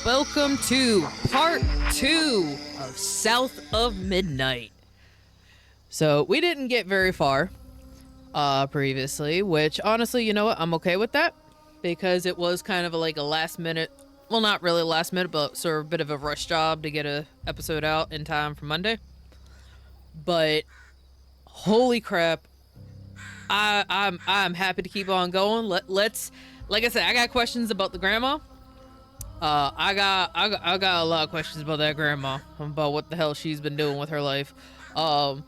Welcome to part 2 of South of Midnight. So we didn't get very far previously, which honestly, you know what, I'm okay with that because it was kind of like a last minute, well, not really last minute, but sort of a bit of a rush job to get a episode out in time for Monday. But holy crap, I'm happy to keep on going. Let's, like I said, I got questions about the grandma. I got a lot of questions about that grandma, about what the hell she's been doing with her life. But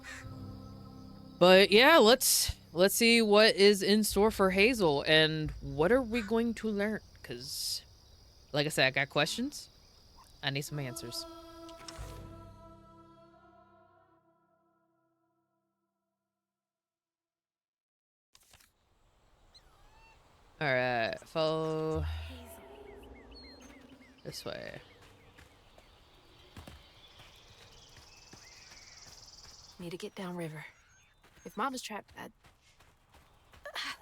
yeah, let's see what is in store for Hazel and what are we going to learn? Cause, like I said, I got questions. I need some answers. All right, follow this way. Need to get downriver. If Mom is trapped,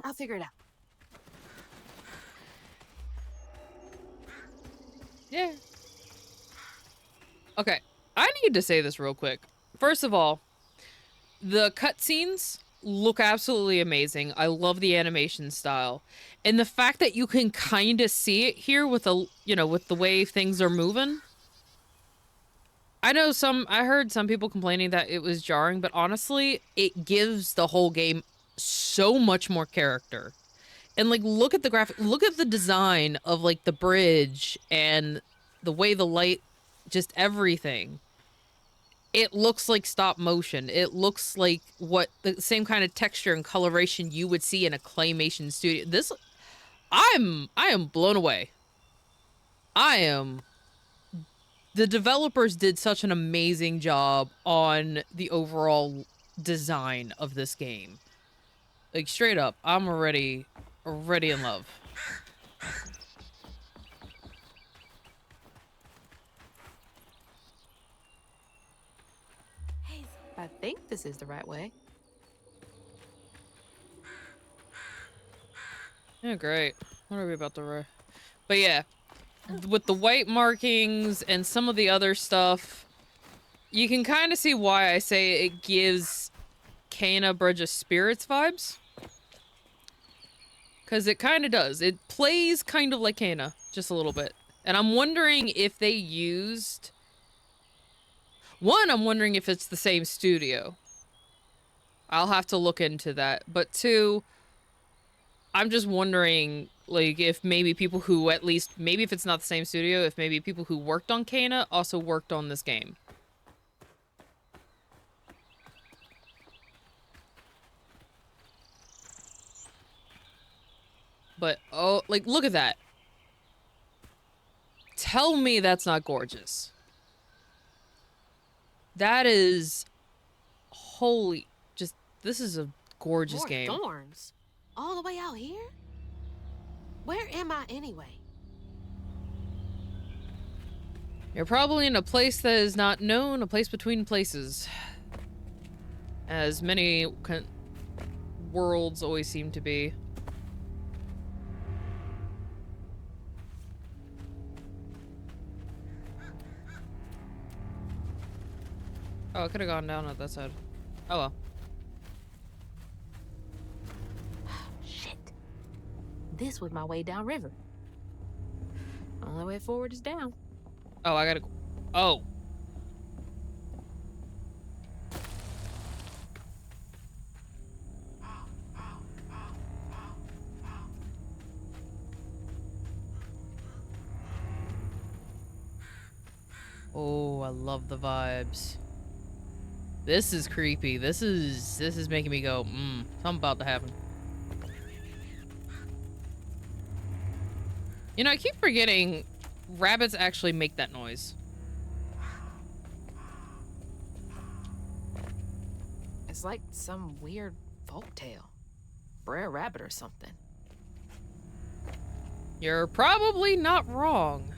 I'll figure it out. Yeah. Okay, I need to say this real quick. First of all, the cutscenes look absolutely amazing. I love the animation style. And the fact that you can kind of see it here with with the way things are moving. I heard some people complaining that it was jarring, but honestly, it gives the whole game so much more character. And like, look at the graphic, look at the design of like the bridge and the way the light, just everything. It looks like stop motion. It looks like what the same kind of texture and coloration you would see in a claymation studio. I am blown away. The developers did such an amazing job on the overall design of this game. Like, straight up, I'm already in love. Hazel, I think this is the right way. Yeah, great. What are we about to But yeah, with the white markings and some of the other stuff, you can kind of see why I say it gives Cana Bridge of Spirits vibes. Because it kind of does. It plays kind of like Cana, just a little bit. And I'm wondering if they used... One, I'm wondering if it's the same studio. I'll have to look into that. But two, I'm just wondering, like, if maybe people who at least... Maybe if it's not the same studio, if maybe people who worked on Cana also worked on this game. But, oh, like, look at that. Tell me that's not gorgeous. That is... Holy... Just, this is a gorgeous More game. thorns? All the way out here? Where am I anyway? You're probably in a place that is not known, a place between places. As many worlds always seem to be. Oh, I could have gone down at that side. Oh well. Shit. This was my way downriver. Only way forward is down. Oh, I gotta... Oh. Oh, I love the vibes. This is creepy. This is making me go, something about to happen. You know, I keep forgetting rabbits actually make that noise. It's like some weird folktale. Brer Rabbit or something. You're probably not wrong.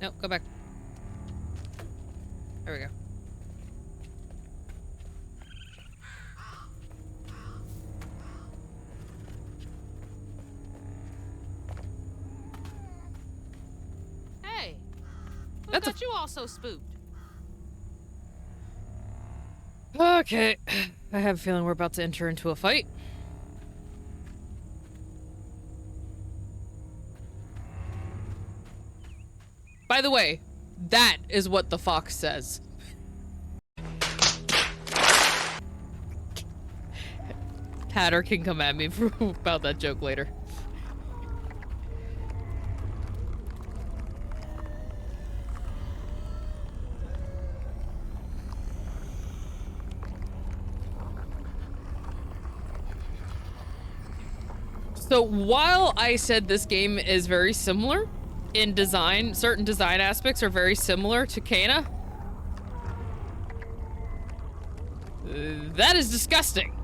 Nope, go back. There we go. What got you all so spooked? Okay. I have a feeling we're about to enter into a fight. By the way, that is what the fox says. Hatter can come at me about that joke later. So while I said this game is very similar in design, certain design aspects are very similar to Kana. That is disgusting.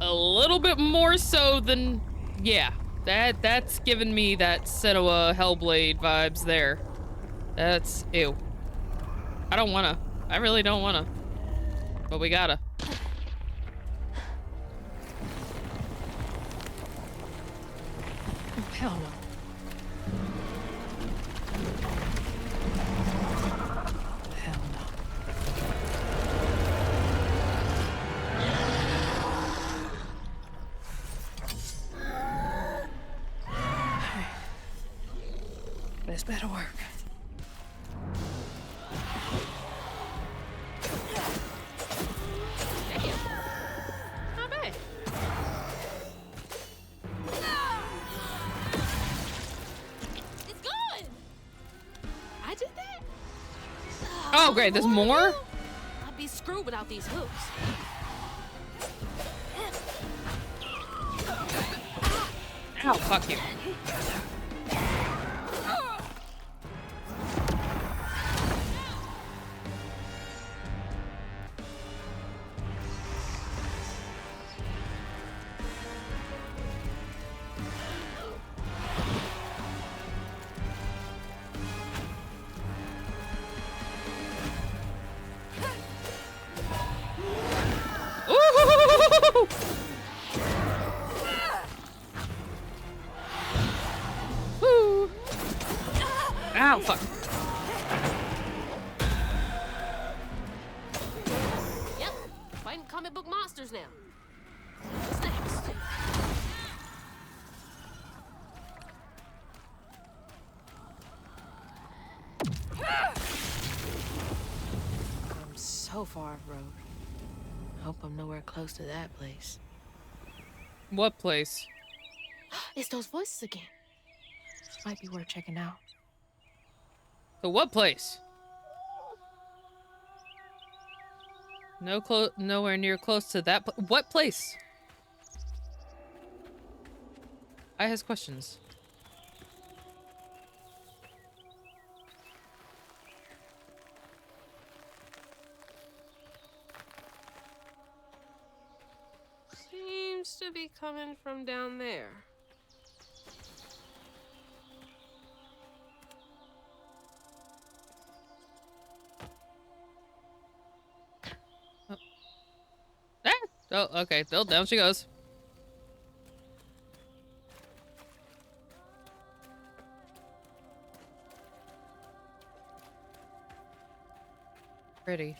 A little bit more so than, yeah, that's giving me that Senua Hellblade vibes there. That's, ew. I don't wanna. I really don't wanna. But we gotta. Hell no. Hell no. This better work. Not bad. It's good. I did that. Oh, great. There's more? I'd be screwed without these hooks. Ow, fuck you. Ooh! Woo! Ow, fuck. Yep, fighting comic book monsters now. What's next? I'm so far off road. Hope I'm nowhere close to that place. What place? It's those voices again. Might be worth checking out. So what place? Nowhere near close to that. What place? I has questions. Seems to be coming from down there. Ah! Oh, okay. Oh, down she goes. Pretty.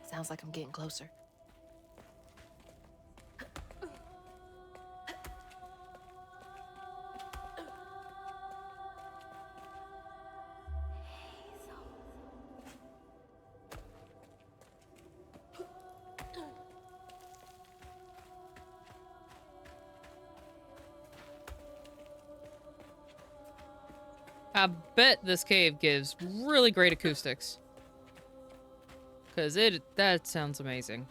Sounds like I'm getting closer. I bet this cave gives really great acoustics. Cause that sounds amazing.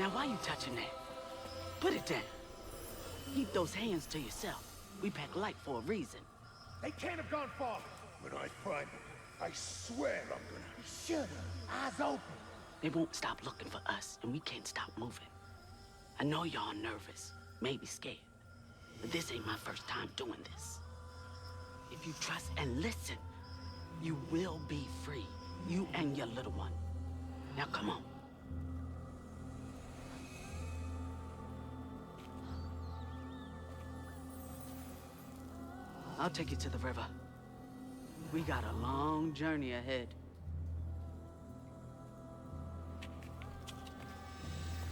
Now why you touching that? Put it down. Keep those hands to yourself. We pack light for a reason. They can't have gone far. When I find them, I swear I'm gonna... Should've. Eyes open. They won't stop looking for us, and we can't stop moving. I know y'all nervous, maybe scared, but this ain't my first time doing this. If you trust and listen, you will be free. You and your little one. Now come on. I'll take you to the river. We got a long journey ahead.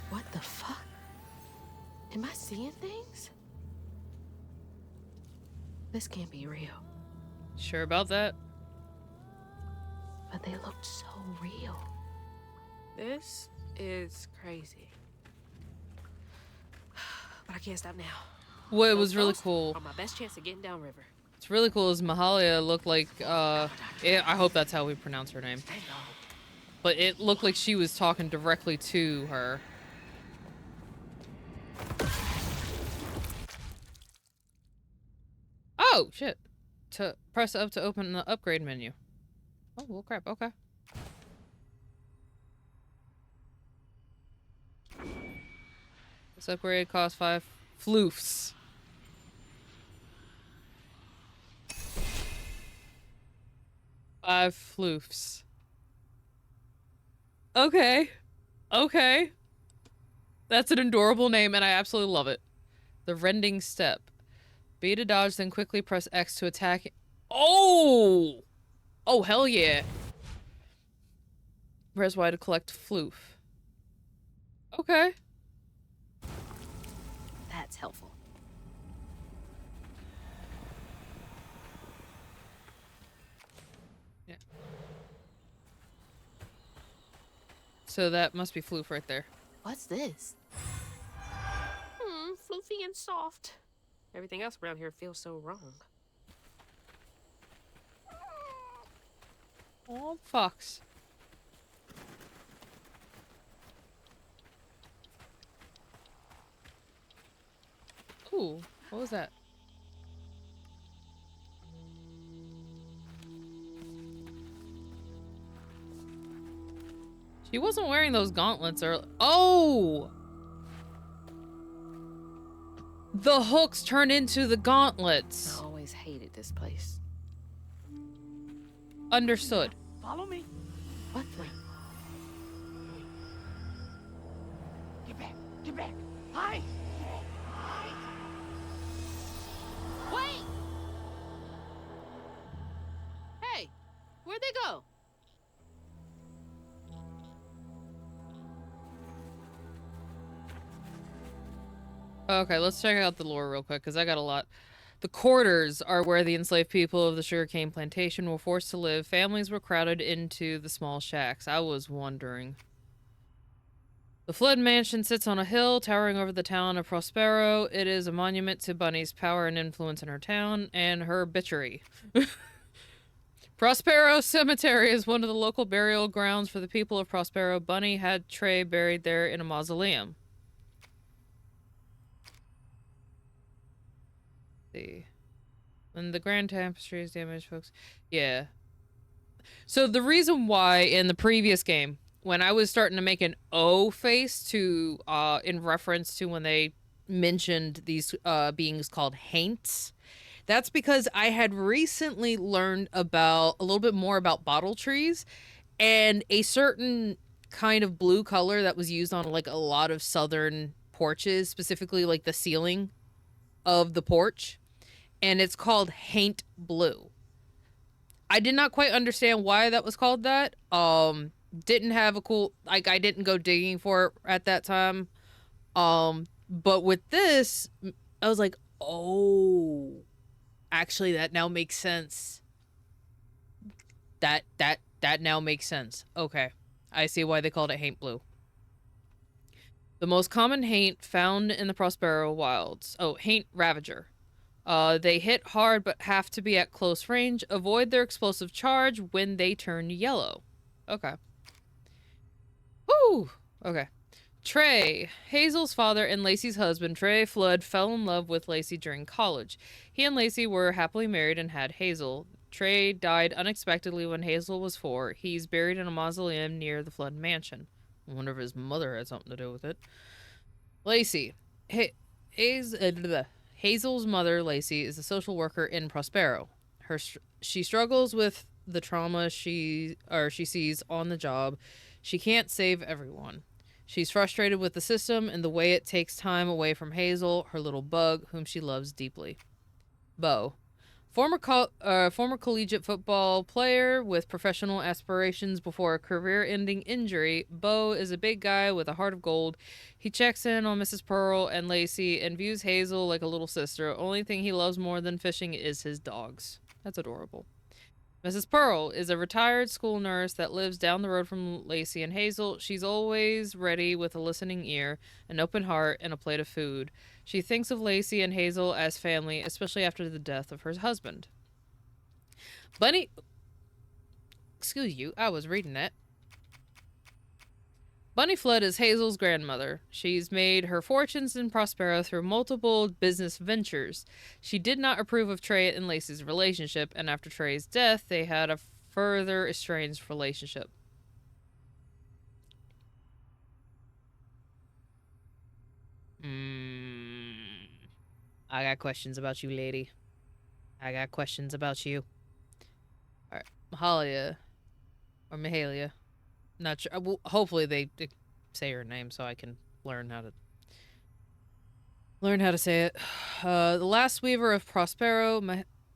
What the fuck? Am I seeing things? This can't be real. Sure about that? But they looked so real. This is crazy. But I can't stop now. What was really cool. Are my best chance of getting downriver. What's really cool is Mahalia looked like, I hope that's how we pronounce her name. But it looked like she was talking directly to her. Oh, shit. To press up to open the upgrade menu. Oh, well, crap. Okay. This upgrade costs 5 floofs. Five floofs. Okay. Okay. That's an adorable name, and I absolutely love it. The Rending Step. B to dodge, then quickly press X to attack. Oh! Oh, hell yeah. Press Y to collect floof. Okay. That's helpful. Yeah. So that must be floof right there. What's this? Floofy and soft. Everything else around here feels so wrong. Oh, fox. Ooh, what was that? She wasn't wearing those gauntlets or— oh! The hooks turn into the gauntlets. I always hated this place. Understood. Follow me. What the? Get back. Get back. Hide. Wait! Hey, where'd they go? Okay, let's check out the lore real quick, because I got a lot. The quarters are where the enslaved people of the sugarcane plantation were forced to live. Families were crowded into the small shacks. I was wondering. The Flood Mansion sits on a hill, towering over the town of Prospero. It is a monument to Bunny's power and influence in her town, and her bitchery. Prospero Cemetery is one of the local burial grounds for the people of Prospero. Bunny had Trey buried there in a mausoleum. And the grand tapestry is damaged, folks. Yeah. So the reason why in the previous game, when I was starting to make an O face to in reference to when they mentioned these beings called haints, that's because I had recently learned about a little bit more about bottle trees and a certain kind of blue color that was used on like a lot of southern porches, specifically like the ceiling of the porch. And it's called haint blue. I did not quite understand why that was called that. Didn't have a cool, like, I didn't go digging for it at that time. But with this, I was like, oh, actually that now makes sense. That now makes sense. Okay. I see why they called it haint blue. The most common haint found in the Prospero wilds. Oh, haint ravager. They hit hard but have to be at close range. Avoid their explosive charge when they turn yellow. Okay. Woo! Okay. Trey. Hazel's father and Lacey's husband, Trey Flood, fell in love with Lacey during college. He and Lacey were happily married and had Hazel. Trey died unexpectedly when Hazel was 4. He's buried in a mausoleum near the Flood mansion. I wonder if his mother had something to do with it. Lacey. Hazel's mother, Lacey, is a social worker in Prospero. She struggles with the trauma she sees on the job. She can't save everyone. She's frustrated with the system and the way it takes time away from Hazel, her little bug, whom she loves deeply. Bo. Former collegiate football player with professional aspirations before a career-ending injury, Bo is a big guy with a heart of gold. He checks in on Mrs. Pearl and Lacey and views Hazel like a little sister. Only thing he loves more than fishing is his dogs. That's adorable. Mrs. Pearl is a retired school nurse that lives down the road from Lacey and Hazel. She's always ready with a listening ear, an open heart, and a plate of food. She thinks of Lacey and Hazel as family, especially after the death of her husband. Bunny... Excuse you, I was reading that. Bunny Flood is Hazel's grandmother. She's made her fortunes in Prospero through multiple business ventures. She did not approve of Trey and Lacey's relationship, and after Trey's death, they had a further estranged relationship. I got questions about you, lady. I got questions about you. Alright, Mahalia. Or Mahalia. Not sure. Well, hopefully they say her name so I can learn how to say it. The last weaver of Prospero,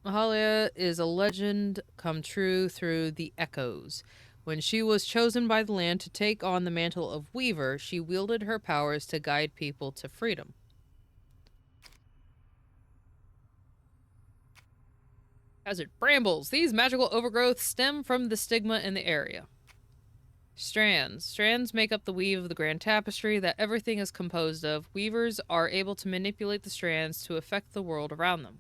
Mahalia, is a legend come true through the echoes. When she was chosen by the land to take on the mantle of weaver, she wielded her powers to guide people to freedom. Hazard. Brambles. These magical overgrowths stem from the stigma in the area. Strands. Strands make up the weave of the grand tapestry that everything is composed of. Weavers are able to manipulate the strands to affect the world around them.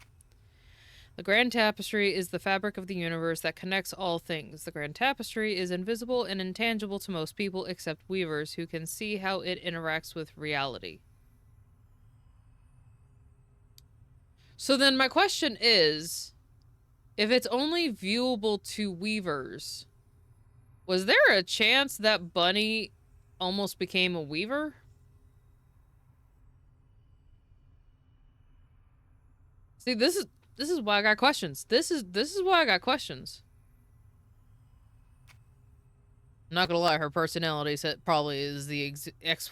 The grand tapestry is the fabric of the universe that connects all things. The grand tapestry is invisible and intangible to most people except weavers, who can see how it interacts with reality. So then my question is, if it's only viewable to weavers, was there a chance that Bunny almost became a weaver? See, this is why I got questions. This is why I got questions. I'm not gonna lie, her personality set probably is the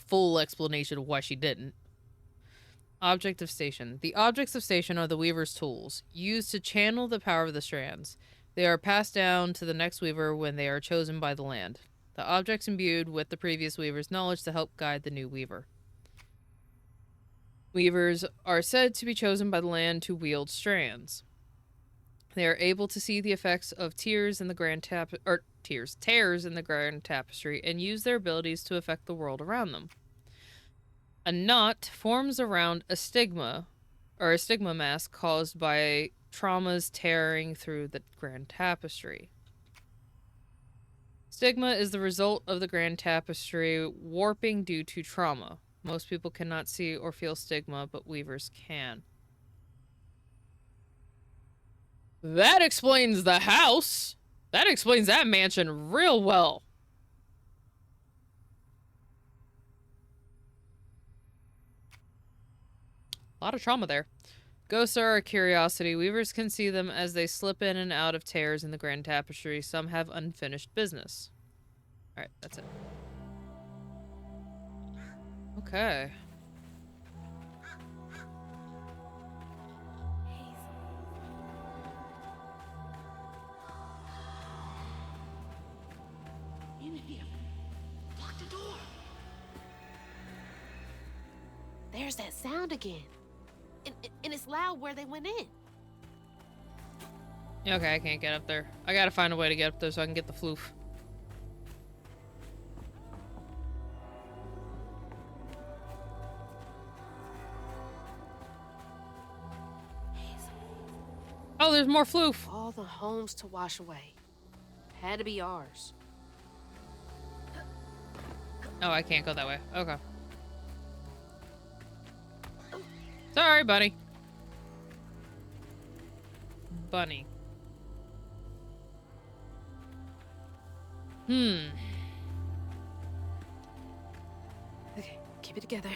full explanation of why she didn't. Object of Station. The objects of station are the weaver's tools, used to channel the power of the strands. They are passed down to the next weaver when they are chosen by the land. The objects imbued with the previous weaver's knowledge to help guide the new weaver. Weavers are said to be chosen by the land to wield strands. They are able to see the effects of tears in the grand tears in the grand tapestry and use their abilities to affect the world around them. A knot forms around a stigma mask caused by traumas tearing through the grand tapestry. Stigma is the result of the grand tapestry warping due to trauma. Most people cannot see or feel stigma, but weavers can. That explains the house. That explains that mansion real well. A lot of trauma there. Ghosts are a curiosity. Weavers can see them as they slip in and out of tears in the grand tapestry. Some have unfinished business. Alright, that's it. Okay. In here. Lock the door. There's that sound again. And it's loud where they went in. Okay, I can't get up there. I gotta find a way to get up there so I can get the floof. Oh, there's more floof. All the homes to wash away. Had to be ours. Oh, I can't go that way. Okay. Sorry, buddy. Bunny. Okay, keep it together.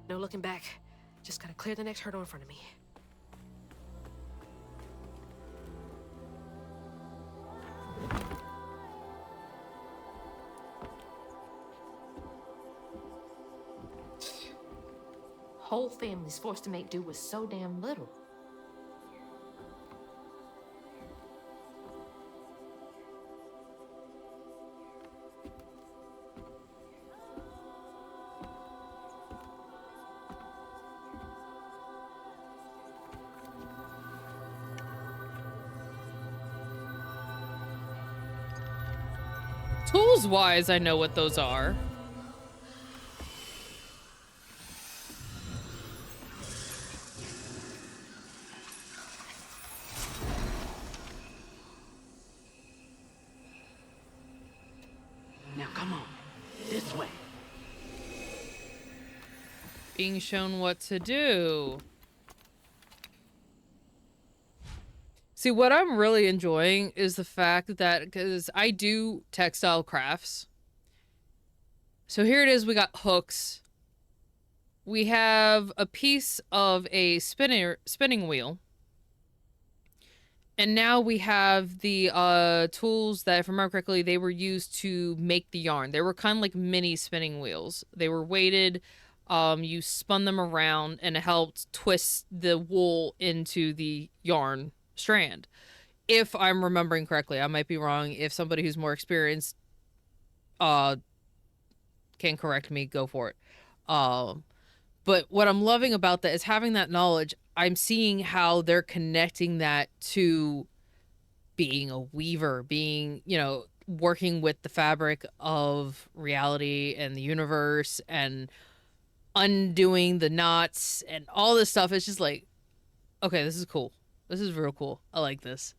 No looking back. Just gotta clear the next hurdle in front of me. Whole family's forced to make do with so damn little. Tools-wise, I know what those are. Now come on, this way. Being shown what to do. See, what I'm really enjoying is the fact that, because I do textile crafts. So here it is, we got hooks. We have a piece of a spinning wheel. And now we have the tools that, if I remember correctly, they were used to make the yarn. They were kind of like mini spinning wheels. They were weighted. You spun them around and it helped twist the wool into the yarn strand. If I'm remembering correctly, I might be wrong. If somebody who's more experienced can correct me, go for it. But what I'm loving about that is having that knowledge. I'm seeing how they're connecting that to being a weaver, being, you know, working with the fabric of reality and the universe and undoing the knots and all this stuff. It's just like, okay, this is cool. This is real cool. I like this.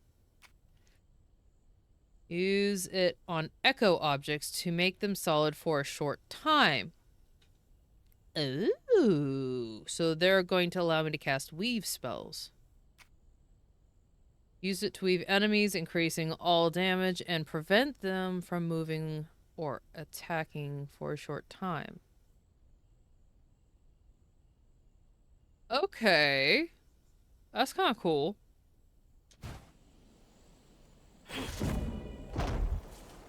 Use it on echo objects to make them solid for a short time. Ooh. So they're going to allow me to cast weave spells. Use it to weave enemies, increasing all damage, and prevent them from moving or attacking for a short time. Okay. That's kind of cool.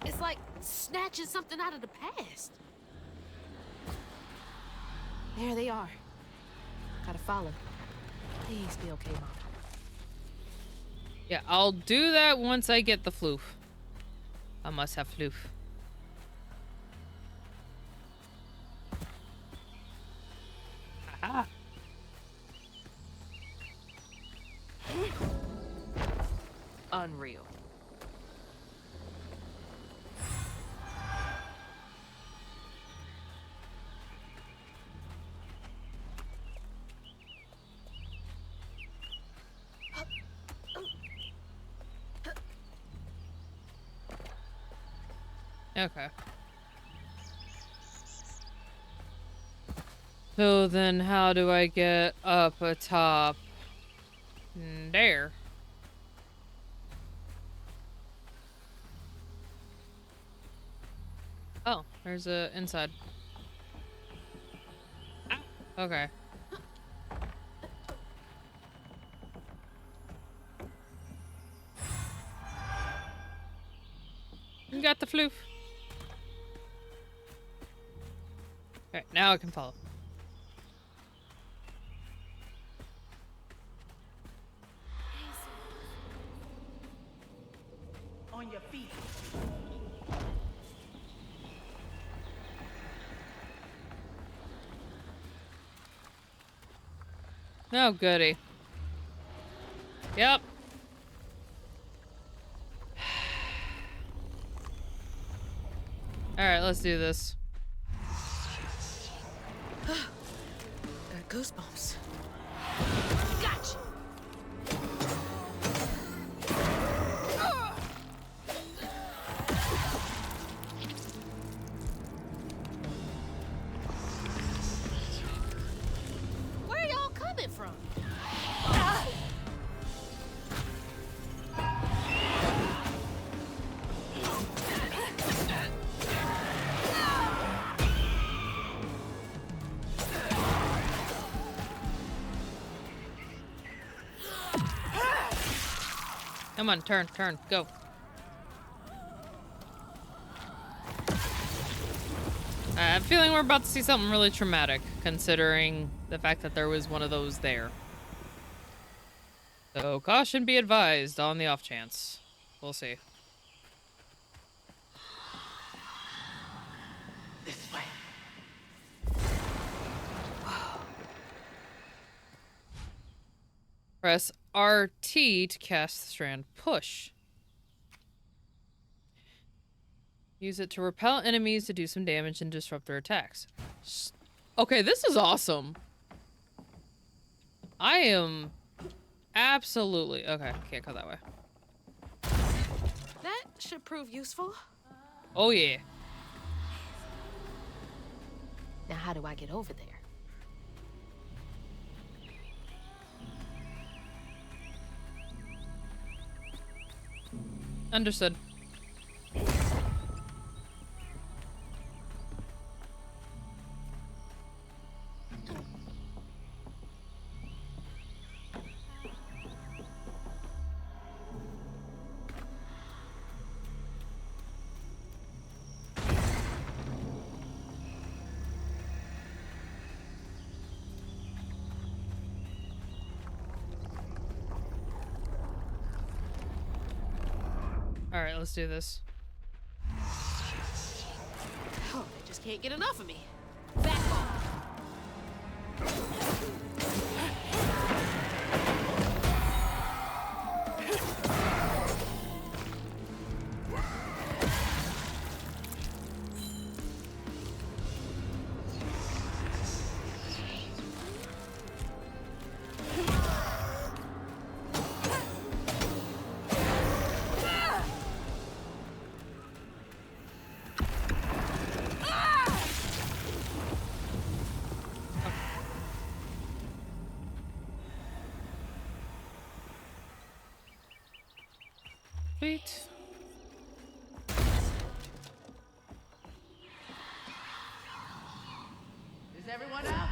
It's like snatching something out of the past. There they are. Gotta follow. Please be okay, Mom. Yeah, I'll do that once I get the floof. I must have floof. Aha. Unreal. Okay. So then how do I get up atop there? Oh, there's a inside. Okay. You got the floof. Okay, now I can follow. On your feet. Oh, goody. Yep. Alright, let's do this. Got goosebumps. Gotcha. Where y'all coming from? Come on, turn, go. I have a feeling we're about to see something really traumatic, considering the fact that there was one of those there. So caution be advised on the off chance. We'll see. This way. Press RT to cast the strand push. Use it to repel enemies to do some damage and disrupt their attacks. Okay, this is awesome. I am absolutely... Okay, can't go that way. That should prove useful. Oh, yeah. Now, how do I get over there? Understood. All right, let's do this. Oh, they just can't get enough of me. Back off. Sweet. Is everyone out?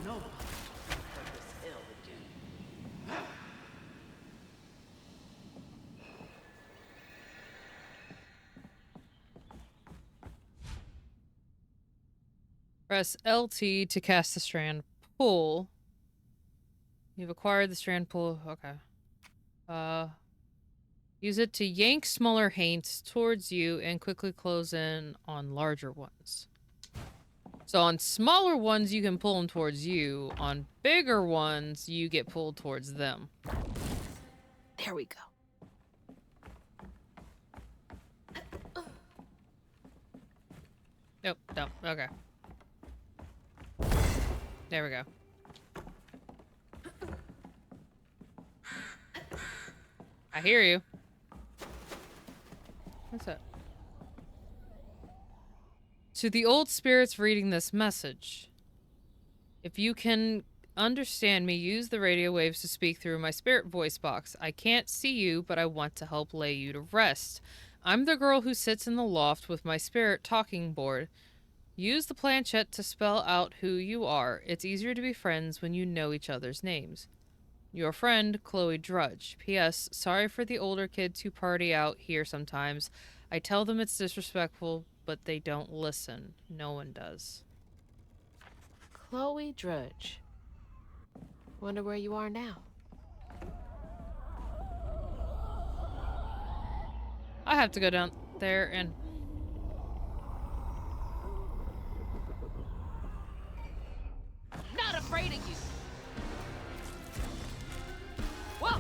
No. This hell again. Press LT to cast the strand pull. You've acquired the strand pull. Okay. Use it to yank smaller haints towards you and quickly close in on larger ones. So on smaller ones, you can pull them towards you. On bigger ones, you get pulled towards them. There we go. Nope, no, okay. There we go. I hear you. What's that? To the old spirits reading this message. If you can understand me, use the radio waves to speak through my spirit voice box. I can't see you, but I want to help lay you to rest. I'm the girl who sits in the loft with my spirit talking board. Use the planchette to spell out who you are. It's easier to be friends when you know each other's names. Your friend, Chloe Drudge. P.S. Sorry for the older kids who party out here sometimes. I tell them it's disrespectful, but they don't listen. No one does. Chloe Drudge. Wonder where you are now. I have to go down there and... Not afraid of you. Whoa!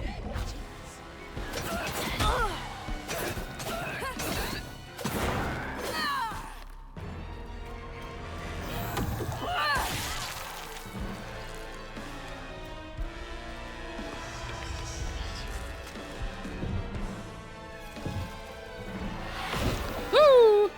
Woo!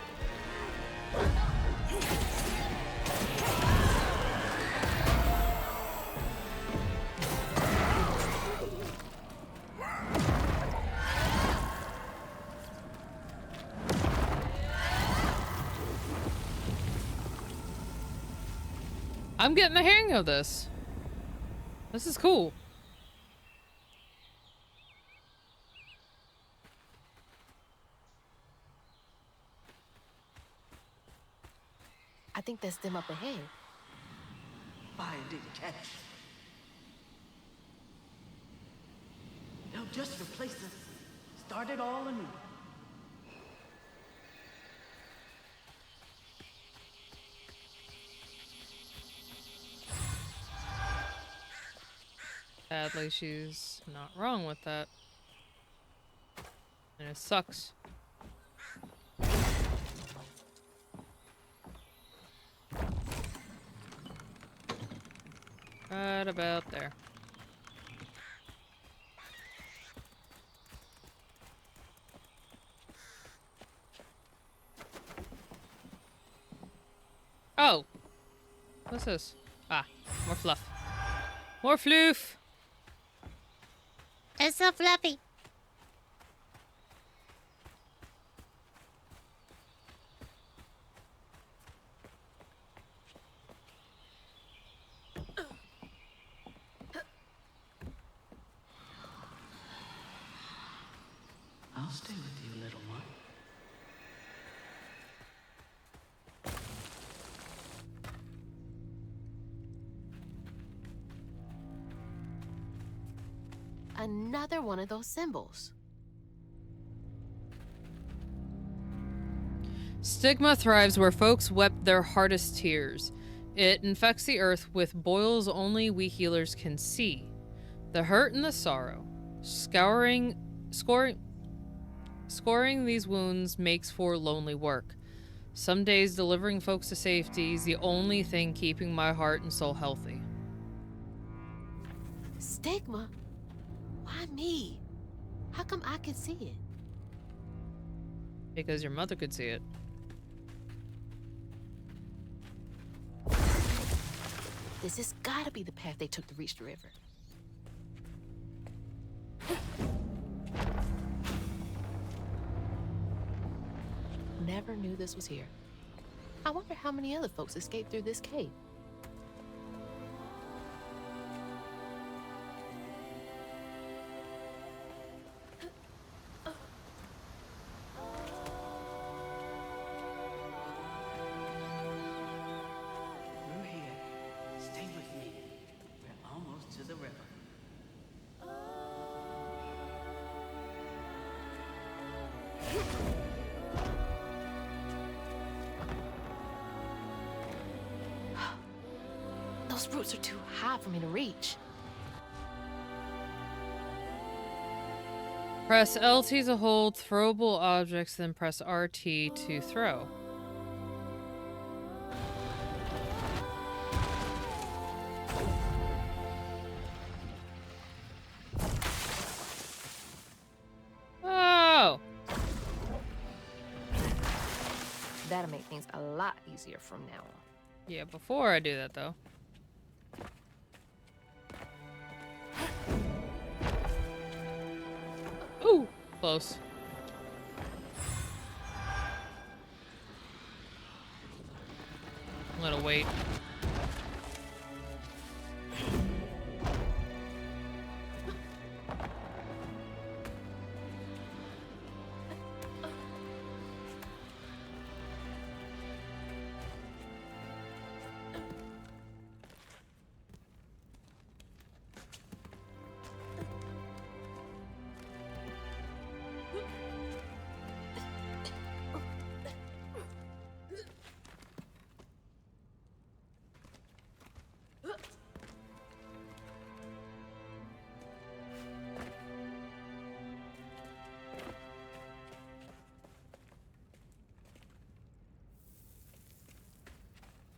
I'm getting the hang of this. This is cool. think that's them up ahead. Fire didn't catch. They'll just replace us. Start it all anew. Sadly, she's not wrong with that. And it sucks. Right about there. Oh! What's this? Ah, more fluff. More floof! It's so fluffy. I'll stay with you, little one. Another one of those symbols. Stigma thrives where folks wept their hardest tears. It infects the earth with boils only we healers can see. The hurt and the sorrow. Scoring these wounds makes for lonely work. Some days delivering folks to safety is the only thing keeping my heart and soul healthy. Stigma? Why me? How come I could see it? Because your mother could see it. This has gotta be the path they took to reach the river. Never knew this was here. I wonder how many other folks escaped through this cave. We're here. Stay with me. We're almost to the river. Those roots are too high for me to reach. Press LT to hold throwable objects, then press RT to throw. Oh! That'll make things a lot easier from now on. Yeah, before I do that though. Ooh, close. I'm gonna wait.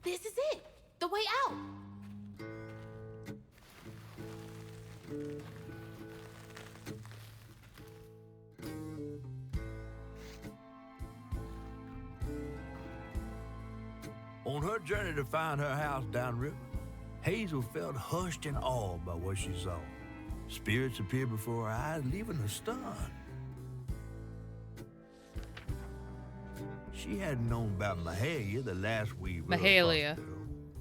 This is it! The way out! On her journey to find her house downriver, Hazel felt hushed and awed by what she saw. Spirits appeared before her eyes, leaving her stunned. She hadn't known about Mahalia, the last weaver. Mahalia.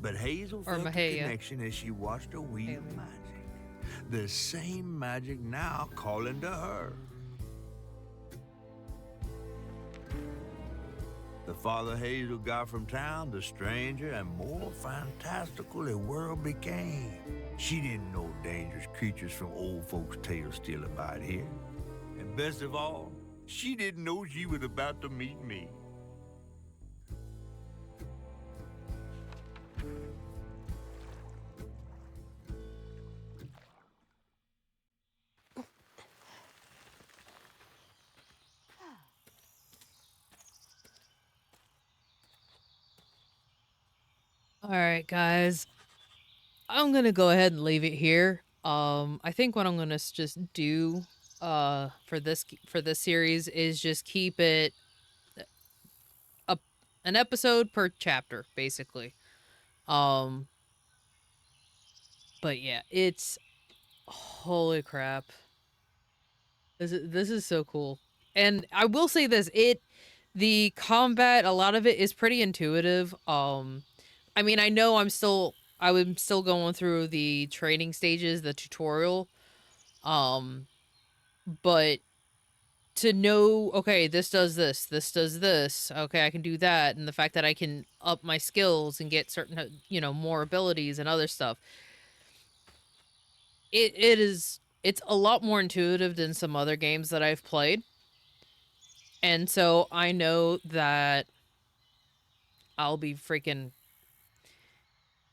But Hazel Or felt a Mahalia. connection as she watched her weave Mahalia. magic. The same magic now calling to her. The farther Hazel got from town, the stranger and more fantastical the world became. She didn't know dangerous creatures from old folks' tales still abide here. And best of all, she didn't know she was about to meet me. All right, guys. I'm gonna go ahead and leave it here. I think what I'm gonna just do for this series is just keep it a an episode per chapter, basically. Um, but yeah, it's holy crap. This is so cool. And I will say this, the combat, a lot of it is pretty intuitive. I mean, I know I'm still going through the training stages, the tutorial. But to know, okay, this does this, okay, I can do that, and the fact that I can up my skills and get certain, more abilities and other stuff, it's a lot more intuitive than some other games that I've played. And so I know that I'll be freaking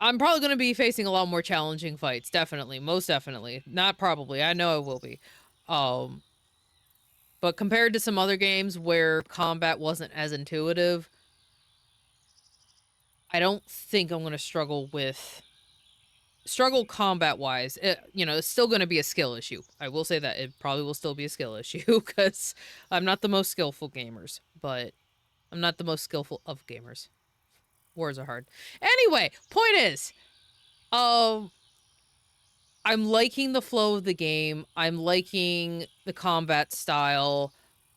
I'm probably going to be facing a lot more challenging fights, definitely, most definitely. Not probably, I know I will be. But compared to some other games where combat wasn't as intuitive, I don't think I'm going to struggle combat-wise. It's still going to be a skill issue. I will say that. It probably will still be a skill issue, because I'm not the most skillful gamers, but I'm not the most skillful of gamers. Words are hard. Anyway, point is, I'm liking the flow of the game. I'm liking the combat style.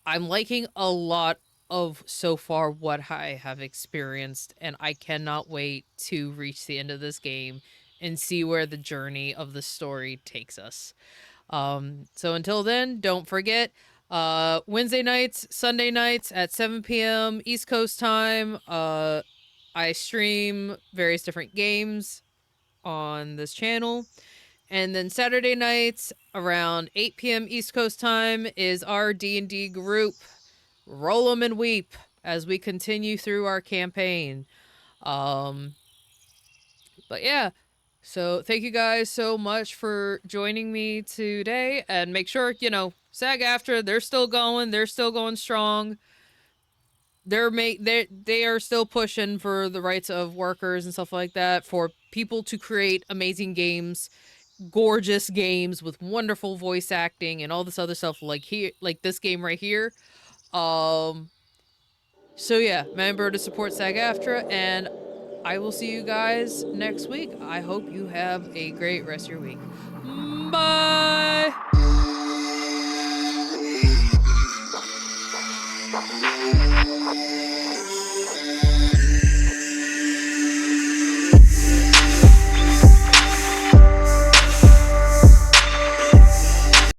I'm liking a lot of so far what I have experienced, and I cannot wait to reach the end of this game and see where the journey of the story takes us. So until then, don't forget, Wednesday nights, Sunday nights at 7 p.m. East Coast time, I stream various different games on this channel. And then Saturday nights around 8 p.m. East Coast time is our D&D group, Roll 'em and Weep, as we continue through our campaign. But yeah, so thank you guys so much for joining me today, and make sure, SAG-AFTRA, they're still going strong. They are still pushing for the rights of workers and stuff like that, for people to create amazing games, gorgeous games with wonderful voice acting and all this other stuff, like this game right here. So yeah, remember to support SAG-AFTRA, and I will see you guys next week. I hope you have a great rest of your week. Bye.